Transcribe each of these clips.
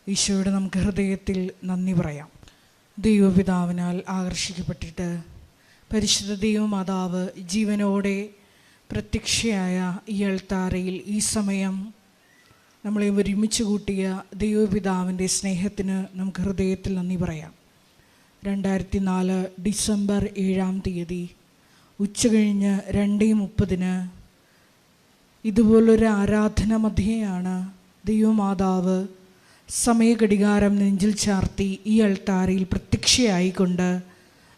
ഈശോയോട് നമുക്ക് ഹൃദയത്തിൽ നന്ദി പറയാം. ദൈവപിതാവിനാൽ ആകർഷിക്കപ്പെട്ടിട്ട് പരിശുദ്ധ ദൈവമാതാവ് ജീവനോടെ പ്രത്യക്ഷയായ ഈ അൾത്താരയിൽ ഈ സമയം നമ്മളെ ഒരുമിച്ച് കൂട്ടിയ ദൈവപിതാവിൻ്റെ സ്നേഹത്തിന് നമുക്ക് ഹൃദയത്തിൽ നന്ദി പറയാം. 2004 ഡിസംബർ 7 ഉച്ചകഴിഞ്ഞ് 2:30 ഇതുപോലൊരു ആരാധന മധ്യേയാണ് ദൈവമാതാവ് സമയഘടികാരം നെഞ്ചിൽ ചാർത്തി ഈ അൾത്താരയിൽ പ്രത്യക്ഷയായിക്കൊണ്ട്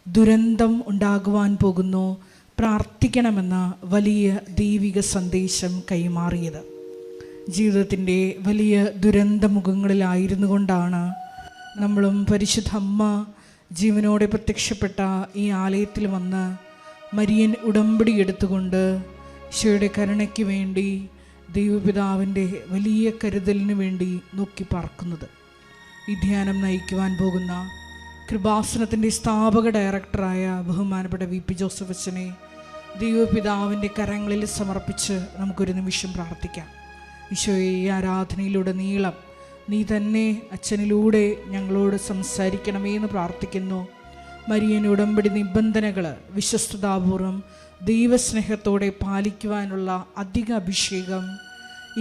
ദുരന്തം ഉണ്ടാകുവാൻ പോകുന്നു, പ്രാർത്ഥിക്കണമെന്ന വലിയ ദൈവിക സന്ദേശം കൈമാറിയത്. ജീവിതത്തിൻ്റെ വലിയ ദുരന്തമുഖങ്ങളിലായിരുന്നു കൊണ്ടാണ് നമ്മളും പരിശുദ്ധ അമ്മ ജീവനോടെ പ്രത്യക്ഷപ്പെട്ട ഈ ആലയത്തിൽ വന്ന് മരിയൻ ഉടമ്പടി എടുത്തുകൊണ്ട് ഈശോയുടെ കരുണയ്ക്ക് വേണ്ടി ദൈവപിതാവിൻ്റെ വലിയ കരുതലിന് വേണ്ടി നോക്കി പാർക്കുന്നത്. ഈ ധ്യാനം നയിക്കുവാൻ പോകുന്ന കൃപാസനത്തിൻ്റെ സ്ഥാപക ഡയറക്ടറായ ബഹുമാനപ്പെട്ട VP ജോസഫ് അച്ഛനെ ദൈവപിതാവിൻ്റെ കരങ്ങളിൽ സമർപ്പിച്ച് നമുക്കൊരു നിമിഷം പ്രാർത്ഥിക്കാം. ഈശോയെ, ഈ ആരാധനയിലൂടെ നീളം നീ തന്നെ അച്ഛനിലൂടെ ഞങ്ങളോട് സംസാരിക്കണമേ എന്ന് പ്രാർത്ഥിക്കുന്നു. മരിയൻ ഉടമ്പടി നിബന്ധനകൾ വിശ്വസ്തതാപൂർവം ദൈവസ്നേഹത്തോടെ പാലിക്കുവാനുള്ള അധിക അഭിഷേകം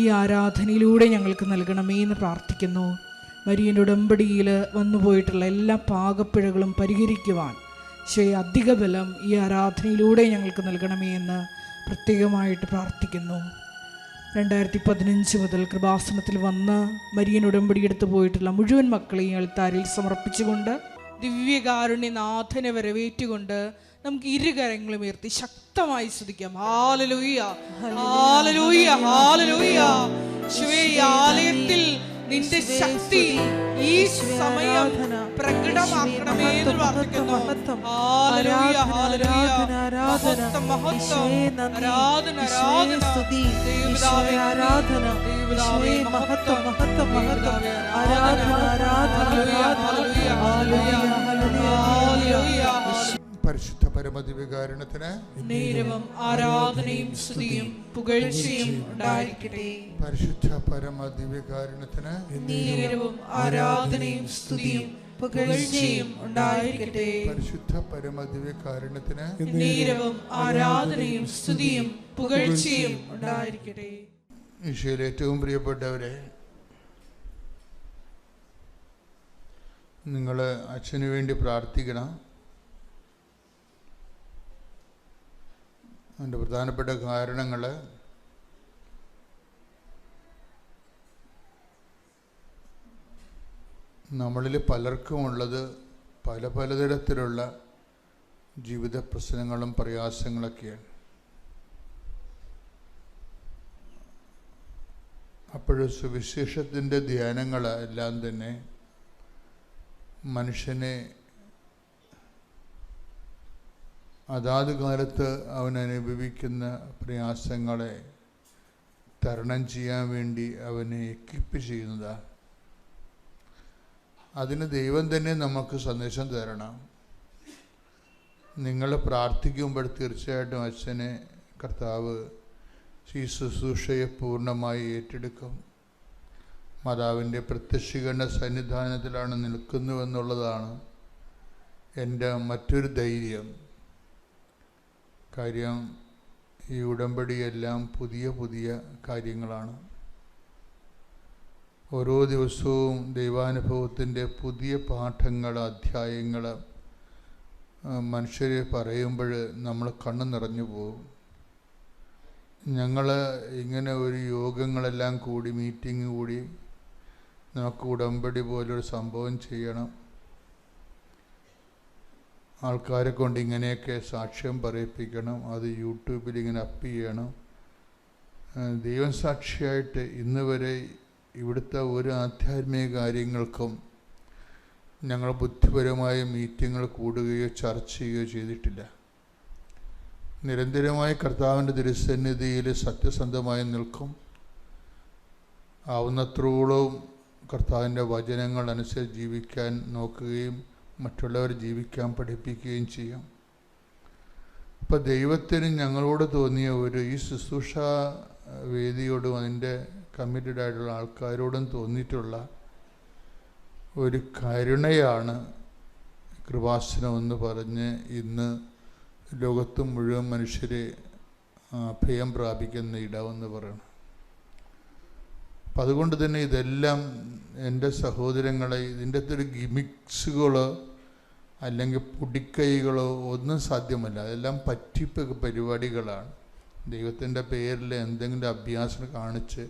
ഈ ആരാധനയിലൂടെ ഞങ്ങൾക്ക് നൽകണമേ എന്ന് പ്രാർത്ഥിക്കുന്നു. മരിയൻ ഉടമ്പടിയിൽ വന്നുപോയിട്ടുള്ള എല്ലാ പാകപ്പിഴകളും പരിഹരിക്കുവാൻ ഈശോയെ അധിക ബലം ഈ ആരാധനയിലൂടെ ഞങ്ങൾക്ക് നൽകണമേ എന്ന് പ്രത്യേകമായിട്ട് പ്രാർത്ഥിക്കുന്നു. 2015 മുതൽ കൃപാസനത്തിൽ വന്ന് മരിയൻ ഉടമ്പടി എടുത്തു പോയിട്ടുള്ള മുഴുവൻ മക്കളെയും അൾത്താരയിൽ സമർപ്പിച്ചുകൊണ്ട് ദിവ്യകാരുണ്യനാഥനെ വരവേറ്റുകൊണ്ട് നമുക്ക് ഇരുകരങ്ങളും ഉയർത്തി ശക്തമായി സ്തുതിക്കാം. Hallelujah, hallelujah, hallelujah. യേശുവേ, ഈ ആലയത്തിൽ നിന്റെ ശക്തി ഈ സമയം പ്രകടമാക്കണമേ എന്ന് പ്രാർത്ഥിക്കുന്നു. Hallelujah, hallelujah. മഹത്വം, മഹത്വം, ആരാധന, ആരാധന, ദൈവപിതാവേ, ആരാധന, ദൈവപിതാവേ, മഹത്വം, മഹത്വം, മഹത്വം, ആരാധന, ആരാധന, ഹല്ലേലൂയ, ഹല്ലേലൂയ, ഹല്ലേലൂയ. പരിശുദ്ധ പരമദിവ്യകാരുണ്യത്തിന് നേരവും ആരാധനയും സ്തുതിയും പുകഴ്ചയും ഉണ്ടായിരിക്കട്ടെ. പരിശുദ്ധ പരമദിവ്യകാരുണ്യത്തിന് നേരവും ആരാധനയും സ്തുതിയും പുകഴ്ചയും ഉണ്ടായിരിക്കട്ടെ. പരിശുദ്ധ പരമദിവ്യകാരുണ്യത്തിന് നേരവും ആരാധനയും സ്തുതിയും പുകഴ്ചയും ഉണ്ടായിരിക്കട്ടെ. ഈശോയിൽ ഏറ്റവും പ്രിയപ്പെട്ടവരെ, നിങ്ങൾ അച്ഛന് വേണ്ടി പ്രാർത്ഥിക്കണം. അതിൻ്റെ പ്രധാനപ്പെട്ട കാരണങ്ങൾ നമ്മളിൽ പലർക്കുമുള്ളത് പലതരത്തിലുള്ള ജീവിത പ്രശ്നങ്ങളും പ്രയാസങ്ങളൊക്കെയാണ്. അപ്പോൾ സുവിശേഷത്തിൻ്റെ ധ്യാനങ്ങൾ എല്ലാം തന്നെ മനുഷ്യനെ അതാത് കാലത്ത് അവൻ അനുഭവിക്കുന്ന പ്രയാസങ്ങളെ തരണം ചെയ്യാൻ വേണ്ടി അവനെ എക്വിപ്പ് ചെയ്യുന്നതാണ്. അതിന് ദൈവം തന്നെ നമുക്ക് സന്ദേശം തരണം. നിങ്ങൾ പ്രാർത്ഥിക്കുമ്പോൾ തീർച്ചയായിട്ടും അച്ഛനെ കർത്താവ് ഈ ശുശ്രൂഷയെ പൂർണ്ണമായി ഏറ്റെടുക്കും. മാതാവിൻ്റെ പ്രത്യക്ഷീകരണ സന്നിധാനത്തിലാണ് നിൽക്കുന്നുവെന്നുള്ളതാണ് എൻ്റെ മറ്റൊരു ധൈര്യം. കാര്യം ഈ ഉടമ്പടിയെല്ലാം പുതിയ കാര്യങ്ങളാണ്. ഓരോ ദിവസവും ദൈവാനുഭവത്തിൻ്റെ പുതിയ പാഠങ്ങൾ, അധ്യായങ്ങൾ മനുഷ്യരെ പറയുമ്പോൾ നമ്മൾ കണ്ണു നിറഞ്ഞു പോകും. ഞങ്ങൾ ഇങ്ങനെ ഒരു യോഗങ്ങളെല്ലാം കൂടി, മീറ്റിംഗ് കൂടി, നമുക്ക് ഉടമ്പടി പോലൊരു സംഭവം ചെയ്യണം, ആൾക്കാരെ കൊണ്ട് ഇങ്ങനെയൊക്കെ സാക്ഷ്യം പറയിപ്പിക്കണം, അത് യൂട്യൂബിൽ ഇങ്ങനെ അപ്പ് ചെയ്യണം. ദൈവം സാക്ഷിയായിട്ട് ഇന്ന് വരെ ഇവിടുത്തെ ഒരു ആധ്യാത്മിക കാര്യങ്ങൾക്കും ഞങ്ങൾ ബുദ്ധിപരമായ മീറ്റിങ്ങുകൾ കൂടുകയോ ചർച്ച ചെയ്യുകയോ ചെയ്തിട്ടില്ല. നിരന്തരമായി കർത്താവിൻ്റെ തിരുസന്നിധിയിൽ സത്യസന്ധമായി നിൽക്കും. ആവുന്നത്രോളം കർത്താവിൻ്റെ വചനങ്ങൾ അനുസരിച്ച് ജീവിക്കാൻ നോക്കുകയും മറ്റുള്ളവർ ജീവിക്കാൻ പഠിപ്പിക്കുകയും ചെയ്യും. അപ്പോൾ ദൈവത്തിന് ഞങ്ങളോട് തോന്നിയ ഈ ശുശ്രൂഷ വേദിയോടും അതിൻ്റെ കമ്മിറ്റഡ് ആയിട്ടുള്ള ആൾക്കാരോടും തോന്നിയിട്ടുള്ള ഒരു കരുണയാണ് കൃപാസനം എന്ന് പറഞ്ഞ് ഇന്ന് ലോകത്ത് മുഴുവൻ മനുഷ്യരെ അഭയം പ്രാപിക്കുന്ന ഇടമെന്ന് പറയണം. അപ്പം അതുകൊണ്ട് തന്നെ ഇതെല്ലാം എൻ്റെ സഹോദരങ്ങളെ, ഇതിൻ്റെ അകത്തൊരു ഗിമിക്സുകളോ അല്ലെങ്കിൽ പൊടിക്കൈകളോ ഒന്നും സാധ്യമല്ല. അതെല്ലാം പറ്റിപ്പ് പരിപാടികളാണ്. ദൈവത്തിൻ്റെ പേരിൽ എന്തെങ്കിലും അഭ്യാസം കാണിച്ച്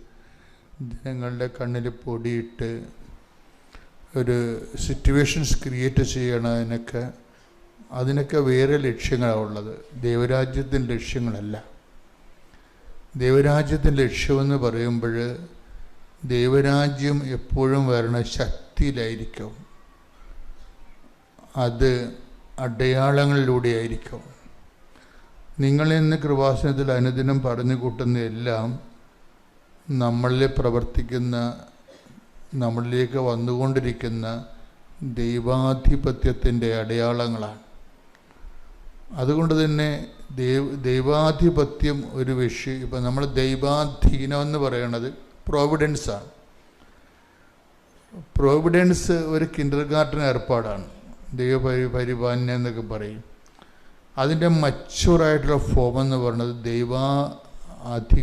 ജനങ്ങളുടെ കണ്ണിൽ പൊടിയിട്ട് ഒരു സിറ്റുവേഷൻസ് ക്രിയേറ്റ് ചെയ്യണം. അതിനൊക്കെ വേറെ ലക്ഷ്യങ്ങളാണ് ഉള്ളത്. ദൈവരാജ്യത്തിൻ്റെ ലക്ഷ്യങ്ങളല്ല. ദൈവരാജ്യത്തിൻ്റെ ലക്ഷ്യമെന്ന് പറയുമ്പോൾ ദൈവരാജ്യം എപ്പോഴും വരണ ശക്തിയിലായിരിക്കും, അത് അടയാളങ്ങളിലൂടെ ആയിരിക്കും. നിങ്ങളിന്ന് കൃപാസനത്തിൽ അനുദിനം പറഞ്ഞു കൂട്ടുന്ന എല്ലാം നമ്മളിൽ പ്രവർത്തിക്കുന്ന, നമ്മളിലേക്ക് വന്നുകൊണ്ടിരിക്കുന്ന ദൈവാധിപത്യത്തിൻ്റെ അടയാളങ്ങളാണ്. അതുകൊണ്ട് തന്നെ ദൈവാധിപത്യം ഒരു വിഷയം. ഇപ്പം നമ്മൾ ദൈവാധീനം എന്ന് പറയണത് പ്രോവിഡൻസാണ്. പ്രോവിഡൻസ് ഒരു കിൻഡർ ഗാർട്ടൻ ഏർപ്പാടാണ്. ദൈവപരിപാലനം എന്നൊക്കെ പറയും. അതിൻ്റെ മച്ചുറായിട്ടുള്ള ഫോം എന്ന് പറയുന്നത് ദൈവാധികാരമാണ്.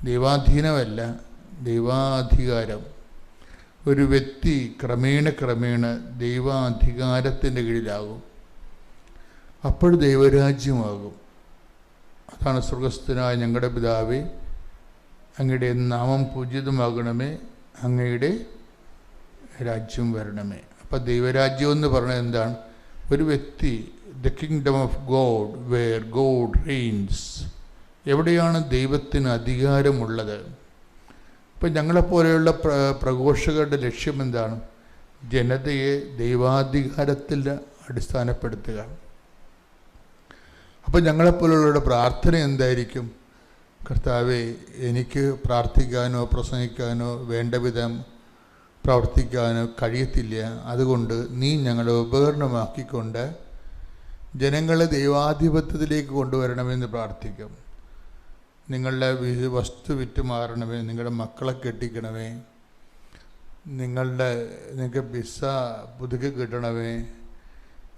ദൈവാധീനമല്ല, ദൈവാധികാരം. ഒരു വ്യക്തി ക്രമേണ ദൈവാധികാരത്തിൻ്റെ കീഴിലാകും. അപ്പോൾ ദൈവരാജ്യമാകും. അതാണ് സ്വർഗസ്ഥനായ ഞങ്ങളുടെ പിതാവേ, അങ്ങയുടെ നാമം പൂജിതമാകണമേ, അങ്ങയുടെ രാജ്യം വരണമേ. അപ്പം ദൈവരാജ്യം എന്ന് പറഞ്ഞത് എന്താണ്? ഒരു വ്യക്തി, the kingdom of God where God reigns. എവിടെയാണ് ദൈവത്തിന് അധികാരമുള്ളത്? ഇപ്പം ഞങ്ങളെപ്പോലെയുള്ള പ്രഘോഷകരുടെ ലക്ഷ്യം എന്താണ്? ജനതയെ ദൈവാധികാരത്തിൽ അടിസ്ഥാനപ്പെടുത്തുക. അപ്പം ഞങ്ങളെപ്പോലുള്ളവരുടെ പ്രാർത്ഥന എന്തായിരിക്കും? കർത്താവേ, എനിക്ക് പ്രാർത്ഥിക്കാനോ പ്രസംഗിക്കാനോ വേണ്ട വിധം പ്രവർത്തിക്കാനോ കഴിയത്തില്ല. അതുകൊണ്ട് നീ ഞങ്ങളെ ഉപകരണമാക്കിക്കൊണ്ട് ജനങ്ങളെ ദൈവാധിപത്യത്തിലേക്ക് കൊണ്ടുവരണമെന്ന് പ്രാർത്ഥിക്കും. നിങ്ങളുടെ വസ്തു വിറ്റ് മാറണമേ, നിങ്ങളുടെ മക്കളെ കെട്ടിക്കണമേ, നിങ്ങൾക്ക് വിസ പുതുക്കി കിട്ടണമേ.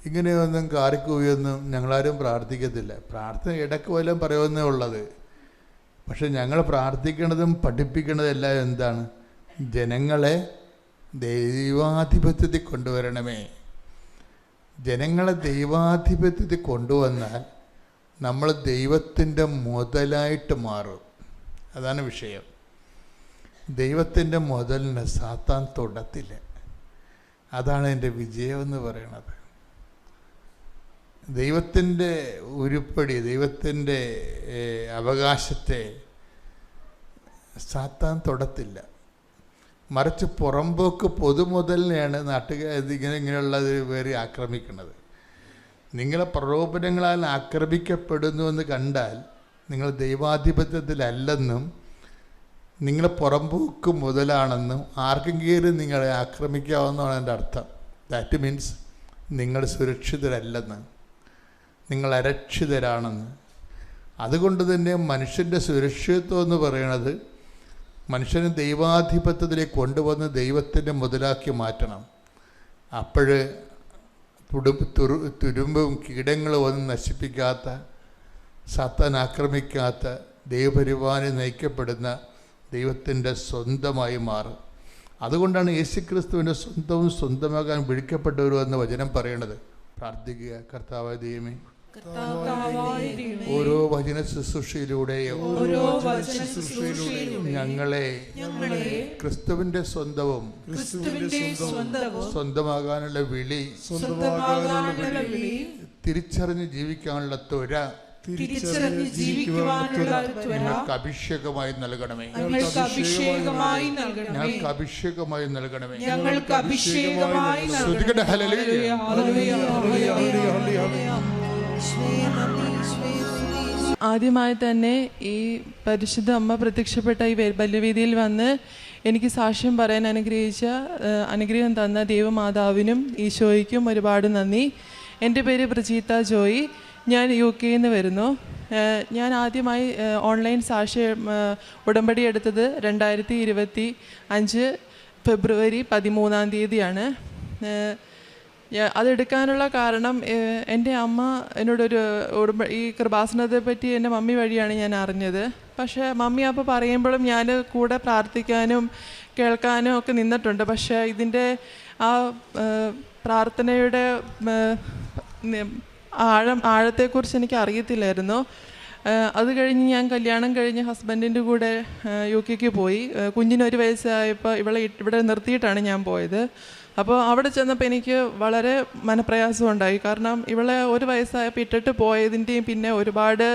ഇങ്ങനെയൊന്നും കാറിക്കൂയൊന്നും ഞങ്ങളാരും പ്രാർത്ഥിക്കത്തില്ല. പ്രാർത്ഥന ഇടയ്ക്ക് വല്ലതും പറയുമെന്നേ ഉള്ളത്. പക്ഷെ ഞങ്ങൾ പ്രാർത്ഥിക്കുന്നതും പഠിപ്പിക്കുന്നതും എല്ലാം എന്താണ്? ജനങ്ങളെ ദൈവാധിപത്യത്തിൽ കൊണ്ടുവരണമേ. ജനങ്ങളെ ദൈവാധിപത്യത്തിൽ കൊണ്ടുവന്നാൽ നമ്മൾ ദൈവത്തിൻ്റെ മുതലായിട്ട് മാറും. അതാണ് വിഷയം. ദൈവത്തിൻ്റെ മുതലിന് സാത്താൻ തൊടത്തില്ല. അതാണ് എൻ്റെ വിജയമെന്ന് പറയണത്. ദൈവത്തിൻ്റെ ഉരുപ്പടി, ദൈവത്തിൻ്റെ അവകാശത്തെ സാത്താൻ തൊടത്തില്ല. മറിച്ച് പുറമ്പോക്ക് പൊതുമുതലിനെയാണ് ഇങ്ങനെയുള്ളത് വേറെ ആക്രമിക്കുന്നത്. നിങ്ങളെ പ്രലോഭനങ്ങളാൽ ആക്രമിക്കപ്പെടുന്നുവെന്ന് കണ്ടാൽ നിങ്ങൾ ദൈവാധിപത്യത്തിലല്ലെന്നും നിങ്ങൾ പുറമ്പോക്ക് മുതലാണെന്നും ആർക്കെങ്കിലും നിങ്ങളെ ആക്രമിക്കാവുന്നതാണ് എൻ്റെ അർത്ഥം. ദാറ്റ് മീൻസ് നിങ്ങൾ സുരക്ഷിതരല്ലെന്ന്, നിങ്ങൾ അരക്ഷിതരാണെന്ന്. അതുകൊണ്ട് തന്നെ മനുഷ്യൻ്റെ സുരക്ഷിതത്വം എന്ന് പറയുന്നത് മനുഷ്യനെ ദൈവാധിപത്യത്തിലേക്ക് കൊണ്ടുവന്ന് ദൈവത്തിൻ്റെ മുതലാക്കി മാറ്റണം. അപ്പോൾ തുരുമ്പും കീടങ്ങളും ഒന്നും നശിപ്പിക്കാത്ത, സാത്താൻ ആക്രമിക്കാത്ത, ദൈവപരിപാലനം നയിക്കപ്പെടുന്ന ദൈവത്തിൻ്റെ സ്വന്തമായി മാറും. അതുകൊണ്ടാണ് യേശുക്രിസ്തുവിൻ്റെ സ്വന്തമാകാൻ വിളിക്കപ്പെട്ടവരും എന്ന് വചനം പറയണത്. പ്രാർത്ഥിക്കുക. കർത്താവായ ദൈവമേ, ഓരോ വചന ശുശ്രൂഷയിലൂടെയും ഞങ്ങളെ ക്രിസ്തുവിന്റെ സ്വന്തമാകാനുള്ള വിളി, തിരിച്ചറിഞ്ഞ് ജീവിക്കാനുള്ള ത്വര ഞങ്ങൾക്ക് അഭിഷേകമായി നൽകണമേ. ഞങ്ങൾക്ക് അഭിഷേകമായി നൽകണമേ. ആദ്യമായി തന്നെ ഈ പരിശുദ്ധ അമ്മ പ്രത്യക്ഷപ്പെട്ട ഈ ബലിവേദിയിൽ വന്ന് എനിക്ക് സാക്ഷ്യം പറയാൻ അനുഗ്രഹം തന്ന ദൈവമാതാവിനും ഈശോയ്ക്കും ഒരുപാട് നന്ദി. എൻ്റെ പേര് പ്രജീത ജോയി. ഞാൻ UK നിന്ന് വരുന്നു. ഞാൻ ആദ്യമായി ഓൺലൈൻ സാക്ഷ്യ ഉടമ്പടി എടുത്തത് 2025 ഫെബ്രുവരി 13 അതെടുക്കാനുള്ള കാരണം എൻ്റെ അമ്മ എന്നോടൊരു ഈ കൃപാസനത്തെ പറ്റി എൻ്റെ മമ്മി വഴിയാണ് ഞാൻ അറിഞ്ഞത്. പക്ഷേ മമ്മി അപ്പോൾ പറയുമ്പോഴും ഞാൻ കൂടെ പ്രാർത്ഥിക്കാനും കേൾക്കാനും ഒക്കെ നിന്നിട്ടുണ്ട്. പക്ഷേ ഇതിൻ്റെ ആ പ്രാർത്ഥനയുടെ ആഴത്തെക്കുറിച്ച് എനിക്ക് അറിയത്തില്ലായിരുന്നു. അത് കഴിഞ്ഞ് ഞാൻ കല്യാണം കഴിഞ്ഞ് ഹസ്ബൻഡിൻ്റെ കൂടെ UK പോയി. കുഞ്ഞിന് 1 വയസ്സായപ്പോൾ ഇവിടെ നിർത്തിയിട്ടാണ് ഞാൻ പോയത്. അപ്പോൾ അവിടെ ചെന്നപ്പോൾ എനിക്ക് വളരെ മനപ്രയാസം ഉണ്ടായി. കാരണം ഇവളെ 1 വയസ്സായപ്പോൾ ഇട്ടിട്ട് പോയതിൻ്റെയും പിന്നെ ഒരുപാട്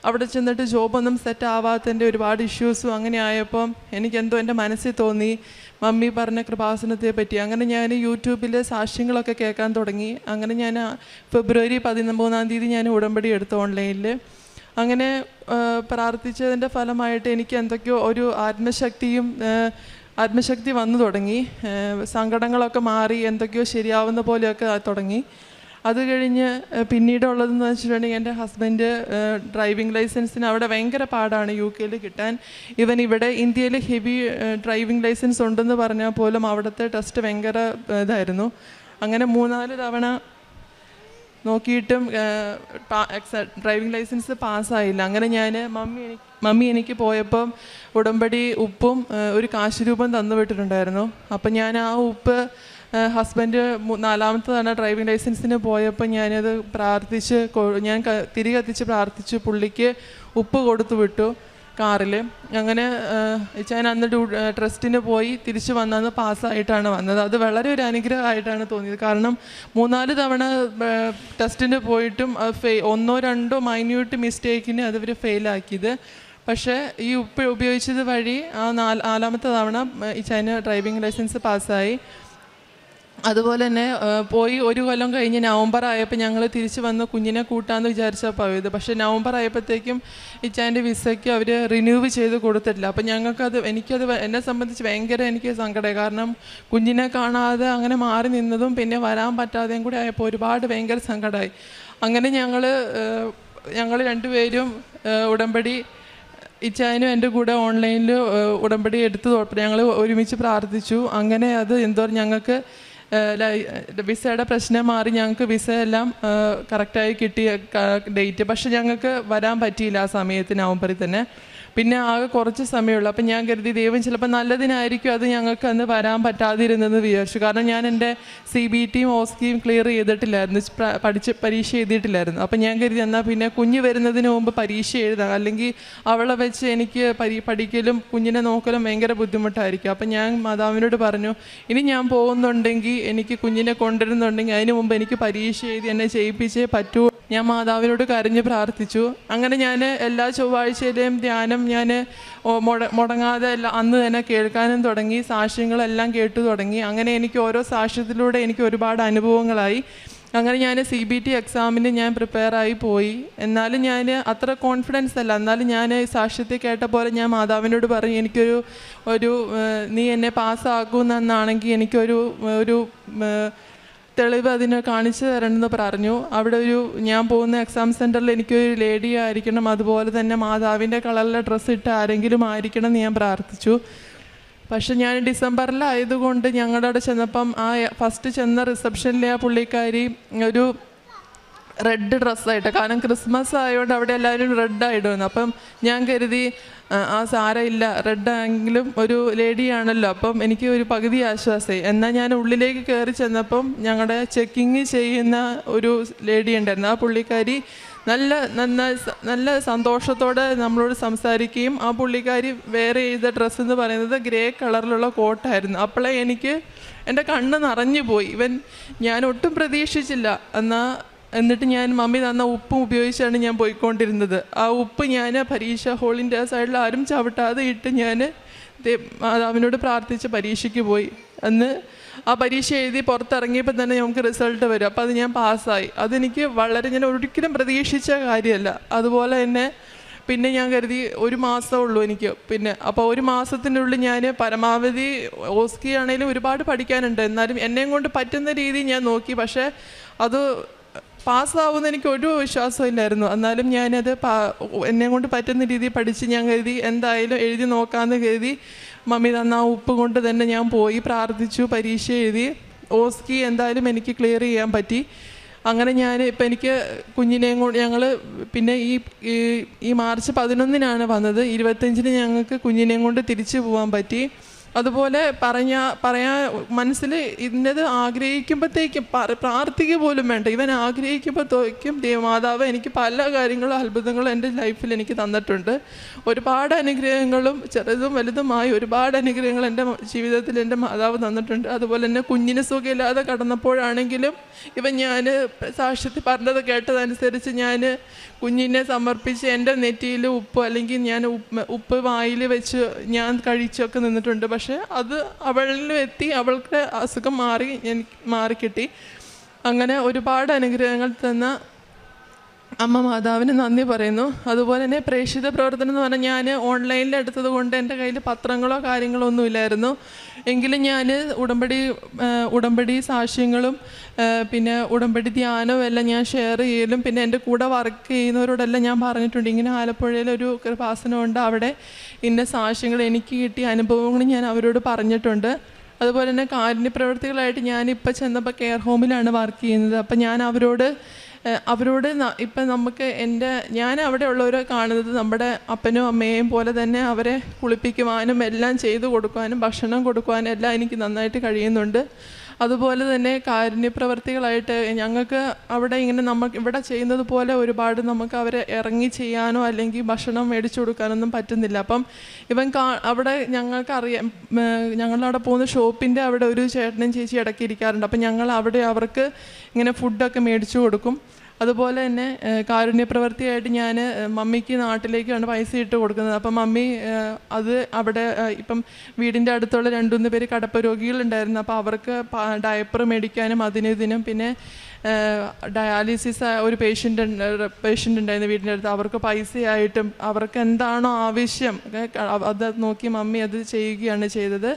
അവിടെ ചെന്നിട്ട് ജോബൊന്നും സെറ്റ് ആവാത്തതിൻ്റെ ഒരുപാട് ഇഷ്യൂസും അങ്ങനെ ആയപ്പം എനിക്കെന്തോ എൻ്റെ മനസ്സിൽ തോന്നി മമ്മി പറഞ്ഞ കൃപാസനത്തെ പറ്റി. അങ്ങനെ ഞാൻ യൂട്യൂബിൽ സാക്ഷ്യങ്ങളൊക്കെ കേൾക്കാൻ തുടങ്ങി. അങ്ങനെ ഞാൻ ഫെബ്രുവരി 13 ഞാൻ ഉടമ്പടി എടുത്തു ഓൺലൈനിൽ. അങ്ങനെ പ്രാർത്ഥിച്ചതിൻ്റെ ഫലമായിട്ട് എനിക്ക് എന്തൊക്കെയോ ഒരു ആത്മശക്തി വന്നു തുടങ്ങി. സങ്കടങ്ങളൊക്കെ മാറി എന്തൊക്കെയോ ശരിയാവുന്ന പോലെയൊക്കെ തുടങ്ങി. അത് കഴിഞ്ഞ് പിന്നീടുള്ളതെന്ന് വെച്ചിട്ടുണ്ടെങ്കിൽ എൻ്റെ ഹസ്ബൻഡ് ഡ്രൈവിംഗ് ലൈസൻസിന് അവിടെ ഭയങ്കര പാടാണ് UK കിട്ടാൻ. ഇവിടെ ഇന്ത്യയിൽ ഹെവി ഡ്രൈവിംഗ് ലൈസൻസ് ഉണ്ടെന്ന് പറഞ്ഞാൽ പോലും അവിടുത്തെ ടെസ്റ്റ് ഭയങ്കര ഇതായിരുന്നു. അങ്ങനെ 3-4 തവണ നോക്കിയിട്ടും ഡ്രൈവിംഗ് ലൈസൻസ് പാസ്സായില്ല. അങ്ങനെ ഞാൻ മമ്മി എനിക്ക് പോയപ്പം ഉടമ്പടി ഉപ്പും ഒരു കാശ് രൂപം തന്നു വിട്ടിട്ടുണ്ടായിരുന്നു. അപ്പം ഞാൻ ആ ഉപ്പ് ഹസ്ബൻഡ് 4ാമത്തെ തവണ ഡ്രൈവിംഗ് ലൈസൻസിന് പോയപ്പോൾ ഞാനത് പ്രാർത്ഥിച്ച് ഞാൻ തിരി കത്തിച്ച് പ്രാർത്ഥിച്ചു. പുള്ളിക്ക് ഉപ്പ് കൊടുത്തു വിട്ടു കാറിൽ. അങ്ങനെ ഞാൻ അന്ന് ട്രസ്റ്റിന് പോയി തിരിച്ച് വന്നത് പാസ്സായിട്ടാണ് വന്നത്. അത് വളരെ ഒരു അനുഗ്രഹമായിട്ടാണ് തോന്നിയത്. കാരണം 3-4 തവണ ടെസ്റ്റിന് പോയിട്ടും 1-2 മൈന്യൂട്ട് മിസ്റ്റേക്കിന് അതവർ ഫെയിലാക്കിയത്. പക്ഷേ ഈ ഉപ്പ് ഉപയോഗിച്ചത് വഴി ആ 4ാമത്തെ തവണ ചൈന ഡ്രൈവിംഗ് ലൈസൻസ് പാസ്സായി. അതുപോലെ തന്നെ പോയി 1 കൊല്ലം കഴിഞ്ഞ് നവംബർ ആയപ്പോൾ ഞങ്ങൾ തിരിച്ച് വന്ന് കുഞ്ഞിനെ കൂട്ടാമെന്ന് വിചാരിച്ചാൽ പോയത്. പക്ഷേ നവംബർ ആയപ്പോഴത്തേക്കും ഇച്ചാൻ്റെ വിസയ്ക്ക് അവർ റിന്യൂവ് ചെയ്ത് കൊടുത്തിട്ടില്ല. അപ്പം എനിക്കത് എന്നെ സംബന്ധിച്ച് ഭയങ്കര എനിക്ക് സങ്കടമായി. കാരണം കുഞ്ഞിനെ കാണാതെ അങ്ങനെ മാറി നിന്നതും പിന്നെ വരാൻ പറ്റാതെയും കൂടെ ആയപ്പോൾ ഒരുപാട് ഭയങ്കര സങ്കടമായി. അങ്ങനെ ഞങ്ങൾ 2 പേരും ഉടമ്പടി ഇച്ചാനും എൻ്റെ കൂടെ ഓൺലൈനിൽ ഉടമ്പടി എടുത്ത് ഞങ്ങൾ ഒരുമിച്ച് പ്രാർത്ഥിച്ചു. അങ്ങനെ അത് ഞങ്ങൾക്ക് വിസയുടെ പ്രശ്നം മാറി. ഞങ്ങൾക്ക് വിസ എല്ലാം കറക്റ്റായി കിട്ടിയ ഡേറ്റ്. പക്ഷെ ഞങ്ങൾക്ക് വരാൻ പറ്റിയില്ല ആ സമയത്ത് നവംബറിൽ തന്നെ. പിന്നെ ആകെ കുറച്ച് സമയമുള്ളൂ. അപ്പം ഞാൻ കരുതി ദൈവം ചിലപ്പോൾ നല്ലതിനായിരിക്കും അത് ഞങ്ങൾക്ക് അന്ന് വരാൻ പറ്റാതിരുന്നെന്ന് വിചാരിച്ചു. കാരണം ഞാൻ എൻ്റെ CBTയും OSCEയും ക്ലിയർ ചെയ്തിട്ടില്ലായിരുന്നു, പരീക്ഷ എഴുതിയിട്ടില്ലായിരുന്നു. അപ്പം ഞാൻ കരുതി എന്നാൽ പിന്നെ കുഞ്ഞ് വരുന്നതിന് മുമ്പ് പരീക്ഷ എഴുതാം, അല്ലെങ്കിൽ അവളെ വെച്ച് എനിക്ക് പഠിക്കലും കുഞ്ഞിനെ നോക്കലും ഭയങ്കര ബുദ്ധിമുട്ടായിരിക്കും. അപ്പം ഞാൻ മാതാവിനോട് പറഞ്ഞു, ഇനി ഞാൻ പോകുന്നുണ്ടെങ്കിൽ എനിക്ക് കുഞ്ഞിനെ കൊണ്ടുവരുന്നുണ്ടെങ്കിൽ അതിന് മുമ്പ് എനിക്ക് പരീക്ഷ എഴുതി എന്നെ ചെയ്യിപ്പിച്ചേ പറ്റൂ. ഞാൻ മാതാവിനോട് കരഞ്ഞ് പ്രാർത്ഥിച്ചു. അങ്ങനെ ഞാൻ എല്ലാ ചൊവ്വാഴ്ചയിലെയും ധ്യാനം ഞാൻ മുടങ്ങാതെ അന്ന് തന്നെ കേൾക്കാനും തുടങ്ങി. സാക്ഷ്യങ്ങളെല്ലാം കേട്ടു തുടങ്ങി. അങ്ങനെ എനിക്ക് ഓരോ സാക്ഷ്യത്തിലൂടെ എനിക്ക് ഒരുപാട് അനുഭവങ്ങളായി. അങ്ങനെ ഞാൻ CBT എക്സാമിന് ഞാൻ പ്രിപ്പയറായി പോയി. എന്നാലും ഞാൻ അത്ര കോൺഫിഡൻസ് അല്ല. എന്നാലും ഞാൻ സാക്ഷ്യത്തിൽ കേട്ട പോലെ ഞാൻ മാതാവിനോട് പറഞ്ഞു, എനിക്കൊരു നീ എന്നെ പാസ്സാക്കുമെന്നാണെങ്കിൽ എനിക്കൊരു തെളിവ് അതിനെ കാണിച്ചു തരണമെന്ന് പറഞ്ഞു. അവിടെ ഞാൻ പോകുന്ന എക്സാം സെൻറ്ററിൽ എനിക്കൊരു ലേഡി ആയിരിക്കണം, അതുപോലെ തന്നെ മാതാവിൻ്റെ കളറിലെ ഡ്രസ്സ് ഇട്ട് ആരെങ്കിലും ആയിരിക്കണം എന്ന് ഞാൻ പ്രാർത്ഥിച്ചു. പക്ഷെ ഞാൻ ഡിസംബറിലായതുകൊണ്ട് ഞങ്ങളുടെ അവിടെ ചെന്നപ്പം ഫസ്റ്റ് ചെന്ന റിസപ്ഷനിലെ ആ പുള്ളിക്കാരി ഒരു റെഡ് ഡ്രസ്സായിട്ട്, കാരണം ക്രിസ്മസ് ആയതുകൊണ്ട് അവിടെ എല്ലാവരും റെഡായിടുന്നു. അപ്പം ഞാൻ കരുതി സാരമില്ല, റെഡാണെങ്കിലും ഒരു ലേഡിയാണല്ലോ, അപ്പം എനിക്ക് ഒരു പകുതി ആശ്വാസമായി. എന്നാൽ ഞാൻ ഉള്ളിലേക്ക് കയറി ചെന്നപ്പം ഞങ്ങളുടെ ചെക്കിങ് ചെയ്യുന്ന ഒരു ലേഡി ഉണ്ടായിരുന്നു. ആ പുള്ളിക്കാരി നല്ല സന്തോഷത്തോടെ നമ്മളോട് സംസാരിക്കുകയും ആ പുള്ളിക്കാരി വെയർ ചെയ്ത ഡ്രസ്സ് എന്ന് പറയുന്നത് ഗ്രേ കളറിലുള്ള കോട്ടായിരുന്നു. അപ്പോഴേ എൻ്റെ കണ്ണ് നിറഞ്ഞു പോയി. ഞാൻ ഒട്ടും പ്രതീക്ഷിച്ചില്ല. എന്നിട്ട് ഞാൻ മമ്മി തന്ന ഉപ്പും ഉപയോഗിച്ചാണ് ഞാൻ പോയിക്കൊണ്ടിരുന്നത്. ആ ഉപ്പ് ഞാൻ പരീക്ഷ ഹോളിൻ്റെ ആ സൈഡിൽ ആരും ചവിട്ടാതെ ഇട്ട് ഞാൻ മാതാവിനോട് പ്രാർത്ഥിച്ച് പരീക്ഷയ്ക്ക് പോയി. അന്ന് ആ പരീക്ഷ എഴുതി പുറത്തിറങ്ങിയപ്പോൾ തന്നെ നമുക്ക് റിസൾട്ട് വരും. അപ്പോൾ അത് ഞാൻ പാസ്സായി. അതെനിക്ക് ഞാൻ ഒരിക്കലും പ്രതീക്ഷിച്ച കാര്യമല്ല. അതുപോലെ തന്നെ പിന്നെ ഞാൻ കരുതി 1 മാസമേ ഉള്ളൂ എനിക്ക്. അപ്പോൾ 1 മാസത്തിനുള്ളിൽ ഞാൻ പരമാവധി OSCE ആണെങ്കിലും ഒരുപാട് പഠിക്കാനുണ്ട്. എന്നാലും എന്നെയും കൊണ്ട് പറ്റുന്ന രീതി ഞാൻ നോക്കി. പക്ഷേ അത് പാസ്സാവുമെന്ന് എനിക്ക് ഒരു വിശ്വാസമില്ലായിരുന്നു. എന്നാലും ഞാനത് എന്നെ കൊണ്ട് പറ്റുന്ന രീതിയിൽ പഠിച്ച് ഞാൻ കരുതി എന്തായാലും എഴുതി നോക്കാമെന്ന് കരുതി മമ്മി തന്ന ആ ഉപ്പ് കൊണ്ട് തന്നെ ഞാൻ പോയി പ്രാർത്ഥിച്ചു, പരീക്ഷ എഴുതി. ഓസ്കി എന്തായാലും എനിക്ക് ക്ലിയർ ചെയ്യാൻ പറ്റി. അങ്ങനെ ഞാൻ ഇപ്പം എനിക്ക് കുഞ്ഞിനെയും കൊണ്ട് ഞങ്ങൾ പിന്നെ ഈ മാർച്ച് 11-നാണ് വന്നത്. 25-ന് ഞങ്ങൾക്ക് കുഞ്ഞിനെയും കൊണ്ട് തിരിച്ചു പോകാൻ പറ്റി. അതുപോലെ പറയാൻ മനസ്സിൽ ഇന്നത് ആഗ്രഹിക്കുമ്പോഴത്തേക്കും പ്രാർത്ഥിക്കുക പോലും വേണ്ട, ഇവൻ ആഗ്രഹിക്കുമ്പോഴത്തേക്കും ദൈവമാതാവ് എനിക്ക് പല കാര്യങ്ങളും അത്ഭുതങ്ങളും എൻ്റെ ലൈഫിൽ എനിക്ക് തന്നിട്ടുണ്ട്. ഒരുപാട് അനുഗ്രഹങ്ങളും ചെറുതും വലുതുമായ ഒരുപാട് അനുഗ്രഹങ്ങൾ എൻ്റെ ജീവിതത്തിൽ എൻ്റെ മാതാവ് തന്നിട്ടുണ്ട്. അതുപോലെ തന്നെ കുഞ്ഞിന് സുഖമില്ലാതെ കടന്നപ്പോഴാണെങ്കിലും ഞാൻ സാക്ഷ്യത്തിൽ പറഞ്ഞത് കേട്ടതനുസരിച്ച് ഞാൻ കുഞ്ഞിനെ സമർപ്പിച്ച് എൻ്റെ നെറ്റിയിൽ ഉപ്പ് അല്ലെങ്കിൽ ഞാൻ ഉപ്പ് വായിൽ വെച്ച് ഞാൻ കഴിച്ചൊക്കെ നിന്നിട്ടുണ്ട്. പക്ഷേ അത് അവളിലും എത്തി, അവൾക്ക് അസുഖം എനിക്ക് മാറിക്കിട്ടി. അങ്ങനെ ഒരുപാട് അനുഗ്രഹങ്ങൾ തന്ന അമ്മ മാതാവിന് നന്ദി പറയുന്നു. അതുപോലെ തന്നെ പ്രേക്ഷിത പ്രവർത്തനം എന്ന് പറഞ്ഞാൽ ഞാൻ ഓൺലൈനിൽ എടുത്തത് കൊണ്ട് എൻ്റെ കയ്യിൽ പത്രങ്ങളോ കാര്യങ്ങളോ ഒന്നും ഇല്ലായിരുന്നു. എങ്കിലും ഞാൻ ഉടമ്പടി സാക്ഷ്യങ്ങളും പിന്നെ ഉടമ്പടി ധ്യാനവും എല്ലാം ഞാൻ ഷെയർ ചെയ്യലും പിന്നെ എൻ്റെ കൂടെ വർക്ക് ചെയ്യുന്നവരോടെല്ലാം ഞാൻ പറഞ്ഞിട്ടുണ്ട്, ഇങ്ങനെ ആലപ്പുഴയിലൊരു കൃപാസനമുണ്ട്, അവിടെ ഇന്ന സാക്ഷ്യങ്ങൾ എനിക്ക് കിട്ടിയ അനുഭവങ്ങൾ ഞാൻ അവരോട് പറഞ്ഞിട്ടുണ്ട്. അതുപോലെ തന്നെ കാരുണ്യ പ്രവർത്തികളായിട്ട് ഞാനിപ്പോൾ ചെന്നപ്പോൾ കെയർ ഹോമിലാണ് വർക്ക് ചെയ്യുന്നത്. അപ്പം ഞാൻ അവരോട് ഇപ്പം നമുക്ക് ഞാൻ അവിടെ ഉള്ളവരെ കാണുന്നത് നമ്മുടെ അപ്പനും അമ്മയെയും പോലെ തന്നെ അവരെ കുളിപ്പിക്കുവാനും എല്ലാം ചെയ്തു കൊടുക്കുവാനും ഭക്ഷണം കൊടുക്കുവാനും എല്ലാം എനിക്ക് നന്നായിട്ട് കഴിയുന്നുണ്ട്. അതുപോലെ തന്നെ കാരുണ്യ പ്രവർത്തികളായിട്ട് ഞങ്ങൾക്ക് അവിടെ ഇങ്ങനെ നമുക്ക് ഇവിടെ ചെയ്യുന്നത് പോലെ ഒരുപാട് നമുക്ക് അവരെ ഇറങ്ങി ചെയ്യാനോ അല്ലെങ്കിൽ ഭക്ഷണം മേടിച്ചു കൊടുക്കാനൊന്നും പറ്റുന്നില്ല. അപ്പം അവിടെ ഞങ്ങൾക്കറിയാം, ഞങ്ങളവിടെ പോകുന്ന ഷോപ്പിൻ്റെ അവിടെ ഒരു ചേട്ടനും ചേച്ചി ഇടയ്ക്ക് ഇരിക്കാറുണ്ട്. അപ്പം ഞങ്ങൾ അവിടെ അവർക്ക് ഇങ്ങനെ ഫുഡൊക്കെ മേടിച്ചു കൊടുക്കും. അതുപോലെ തന്നെ കാരുണ്യ പ്രവൃത്തിയായിട്ട് ഞാൻ മമ്മിക്ക് നാട്ടിലേക്കാണ് പൈസ ഇട്ട് കൊടുക്കുന്നത്. അപ്പം മമ്മി അത് അവിടെ ഇപ്പം വീടിൻ്റെ അടുത്തുള്ള 2-3 പേര് കടപ്പ രോഗികളുണ്ടായിരുന്നു. അപ്പോൾ അവർക്ക് ഡയപ്പർ മേടിക്കാനും ഇതിനും പിന്നെ ഡയാലിസിസ് ഒരു പേഷ്യൻ്റ് ഉണ്ടായിരുന്നു വീടിൻ്റെ അടുത്ത്, അവർക്ക് പൈസയായിട്ടും അവർക്ക് എന്താണോ ആവശ്യം അത് നോക്കി മമ്മി അത് ചെയ്യുകയാണ് ചെയ്തത്.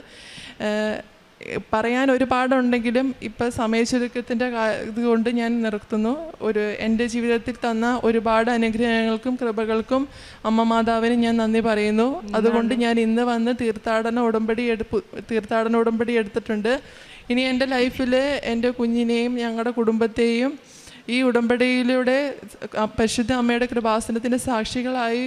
പറയാൻ ഒരുപാടുണ്ടെങ്കിലും ഇപ്പം സമയചുരുക്കത്തിൻ്റെ ഇതുകൊണ്ട് ഞാൻ നിർത്തുന്നു. എൻ്റെ ജീവിതത്തിൽ തന്ന ഒരുപാട് അനുഗ്രഹങ്ങൾക്കും കൃപകൾക്കും അമ്മ മാതാവിന് ഞാൻ നന്ദി പറയുന്നു. അതുകൊണ്ട് ഞാൻ ഇന്ന് വന്ന് തീർത്ഥാടന ഉടമ്പടി എടുത്തിട്ടുണ്ട്. ഇനി എൻ്റെ ലൈഫിൽ എൻ്റെ കുഞ്ഞിനെയും ഞങ്ങളുടെ കുടുംബത്തെയും ഈ ഉടമ്പടിയിലൂടെ പരിശുദ്ധ അമ്മയുടെ കൃപാസനത്തിൻ്റെ സാക്ഷികളായി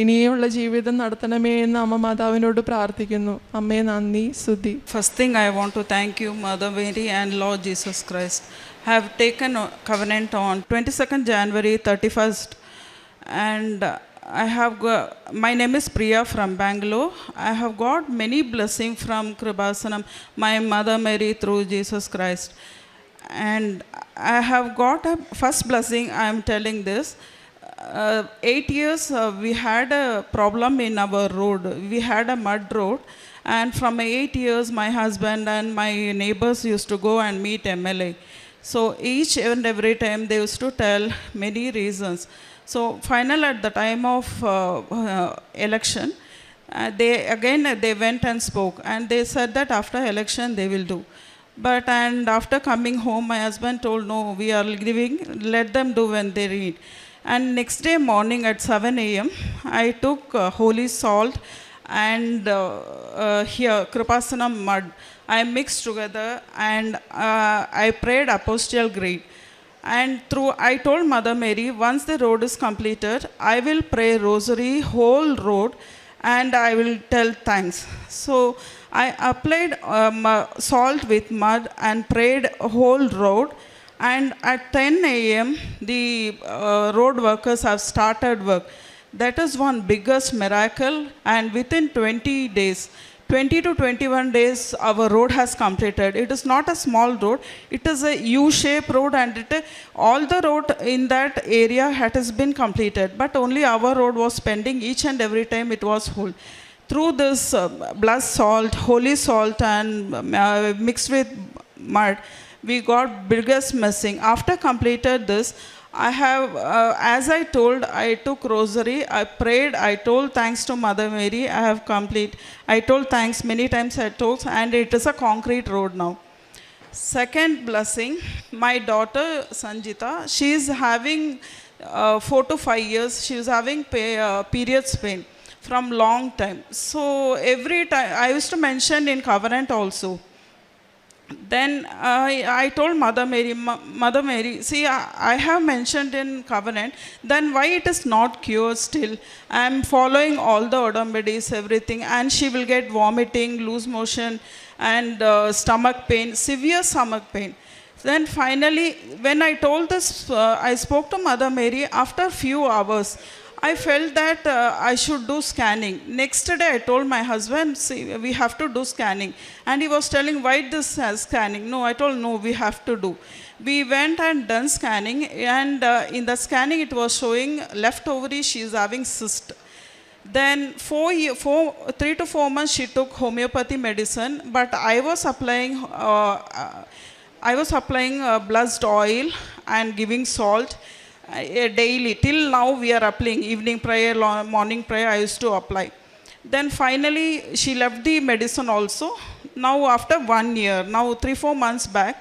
ഇനിയുള്ള ജീവിതം നടത്തണമേ എന്ന് അമ്മ മാതാവിനോട് പ്രാർത്ഥിക്കുന്നു. അമ്മേ നന്ദി, സ്തുതി. First thing I want to thank you, Mother Mary and Lord Jesus Christ. I have taken a covenant on 22nd January 31st and my name is Priya from Bangalore. I have got many blessings from Kripasanam, my Mother Mary through Jesus Christ. And I have got a first blessing. I am telling this. 8 years we had a problem in our road. We had a mud road, and from 8 years my husband and my neighbors used to go and meet MLA. So each and every time they used to tell many reasons. So final at the time of election, they went and spoke, and they said that after election they will do. And after coming home, my husband told, no, we are giving, let them do when they read. And next day morning at 7 a.m., I took holy salt and here, Kripasanam mud. I mixed together and I prayed Apostolic Creed. And I told Mother Mary, once the road is completed, I will pray rosary, whole road, and I will tell thanks. So I applied salt with mud and prayed a whole road, and at 10 a.m. the road workers have started work. That is one biggest miracle, and within 20 to 21 days our road has completed. It is not a small road, it is a U-shaped road, and all the road in that area has been completed, but only our road was pending. Each and every time it was full. Through this blood salt, holy salt, and mixed with mud, we got biggest blessing. After completed this, I have, as I told, I took rosary, I prayed, I told thanks to Mother Mary. I told thanks many times, and it is a concrete road now. Second blessing, my daughter Sanjita, she is having 4 to 5 years, she is having periods pain. from long time. So every time I used to mention in covenant also. Then I told Mother Mary, Mother Mary, see, I have mentioned in covenant, then why it is not cured still? I am following all the Odambedis, everything, and she will get vomiting, loose motion, and stomach pain, severe stomach pain. Then finally, when I told this, I spoke to Mother Mary. After a few hours, I felt that I should do scanning. Next day, I told my husband, see, we have to do scanning. And he was telling, why this scanning? No, I told, no, we have to do. We went and done scanning. And in the scanning, it was showing left ovary, she is having cyst. Then 3 to 4 months, she took homeopathy medicine. But I was applying blessed oil and giving salt. Daily till now we are applying evening prayer, morning prayer I used to apply. Then finally she left the medicine also. Now after 1 year, now 3-4 months back,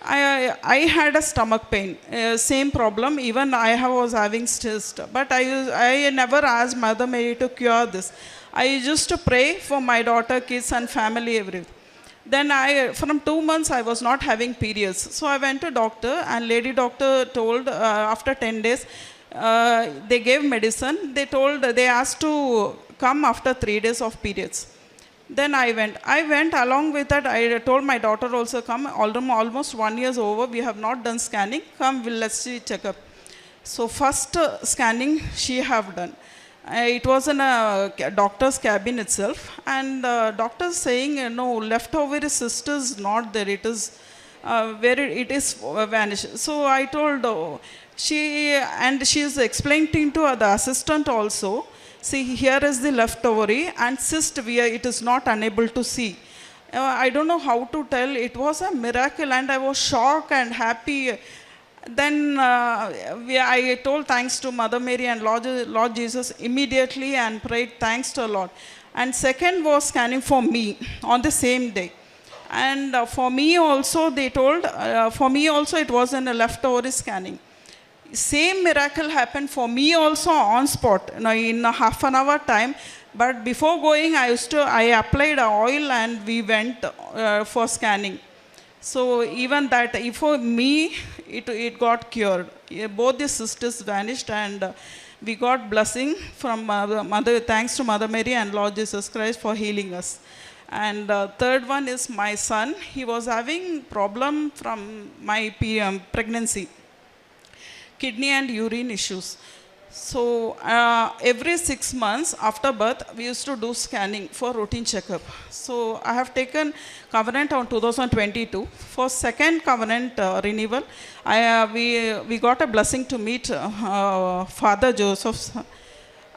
I had a stomach pain, same problem. Even I was having cyst, but I never asked Mother Mary to cure this. I used to pray for my daughter, kids and family, everything. Then from 2 months I was not having periods. So I went to doctor, and lady doctor told after 10 days, they gave medicine. They asked to come after 3 days of periods. Then I went along with that. I told my daughter also, come, almost 1 year over, we have not done scanning, come, let's see checkup. So first scanning she have done. It was in a doctor's cabin itself, and doctor saying, no, left ovary cyst is not there, it is where it is vanished. So I told she is explaining to the assistant also, see, here is the left ovary and cyst it is not unable to see. I don't know how to tell, it was a miracle, and I was shocked and happy. Then I told thanks to Mother Mary and Lord Jesus immediately and prayed thanks to the Lord. And second was scanning for me on the same day. And for me also, they told, for me also it was in a left ovary scanning. Same miracle happened for me also on spot, in a half an hour time. But before going, I applied oil and we went for scanning. So even that, for me, it got cured. Both the sisters vanished, and we got blessing from thanks to Mother Mary and Lord Jesus Christ for healing us. And third one is my son. He was having problem from my pregnancy, kidney and urine issues. So every 6 months after birth, we used to do scanning for routine checkup. So I have taken covenant on 2022. For second covenant renewal, we got a blessing to meet Father Joseph.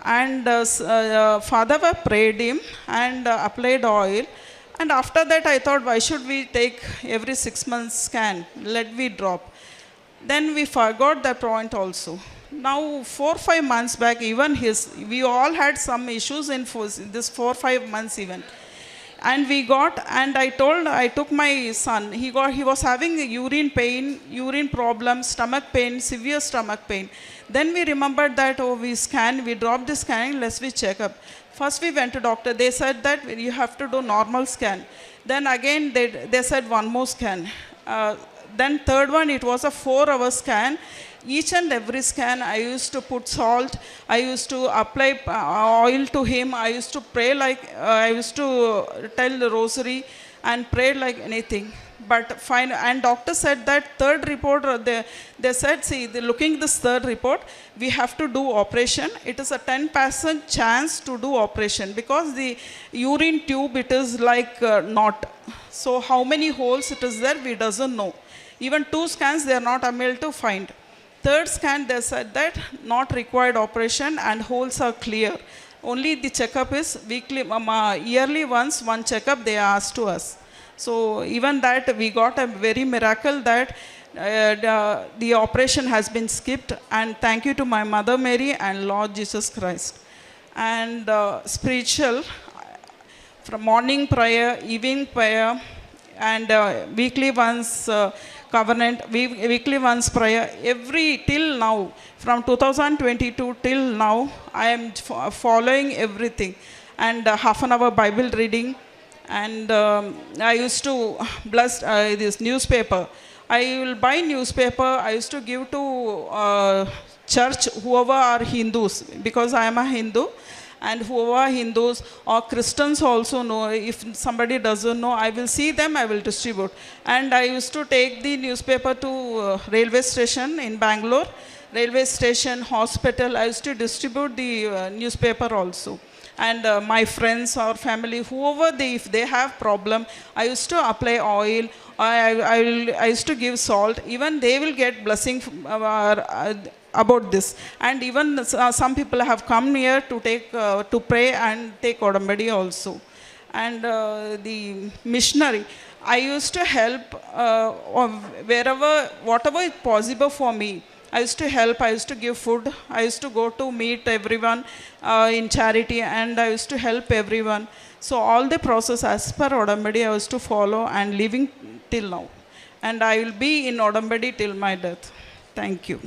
And Father prayed him and applied oil. And after that, I thought, why should we take every 6 months scan? Let me drop. Then we forgot that point also. Now 4-5 months back, even we all had some issues in this 4-5 months even. And I took my son, he was having urine pain, urine problems, stomach pain, severe stomach pain. Then we remembered that, we dropped the scanning, let's check up. First we went to doctor, they said that you have to do normal scan. Then again they said one more scan. Then third one, it was a 4-hour scan. Each and every scan, I used to put salt, I used to apply oil to him, I used to pray I used to tell the rosary and pray like anything. But fine, and doctor said that third report, they said, see, looking this third report, we have to do operation. It is a 10% chance to do operation because the urine tube, it is like knot. So how many holes it is there, we doesn't know. Even 2 scans, they are not able to find. Third scan, they said that not required operation and holes are clear. Only the checkup is weekly, yearly once, one checkup they asked to us. So even that, we got a very miracle that the operation has been skipped. And thank you to my Mother Mary and Lord Jesus Christ. And spiritual, from morning prayer, evening prayer, and weekly once covenant, weekly once prayer, till now, from 2022 till now, I am following everything. And half an hour Bible reading. And I used to bless this newspaper. I will buy newspaper. I used to give to church, whoever are Hindus, because I am a Hindu. And whoever are Hindus or Christians also know, if somebody doesn't know, I will see them, I will distribute. And I used to take the newspaper to railway station in Bangalore, railway station, hospital. I used to distribute the newspaper also. And my friends or family, whoever if they have problem, I used to apply oil. I used to give salt. Even they will get blessing about this. And even some people have come here to take to pray and take Odambadi also. And the missionary, I used to help whatever is possible for me. I used to help, I used to give food, I used to go to meet everyone in charity, and I used to help everyone. So all the process as per Odambadi I used to follow and living till now. And I will be in Odambadi till my death. Thank you.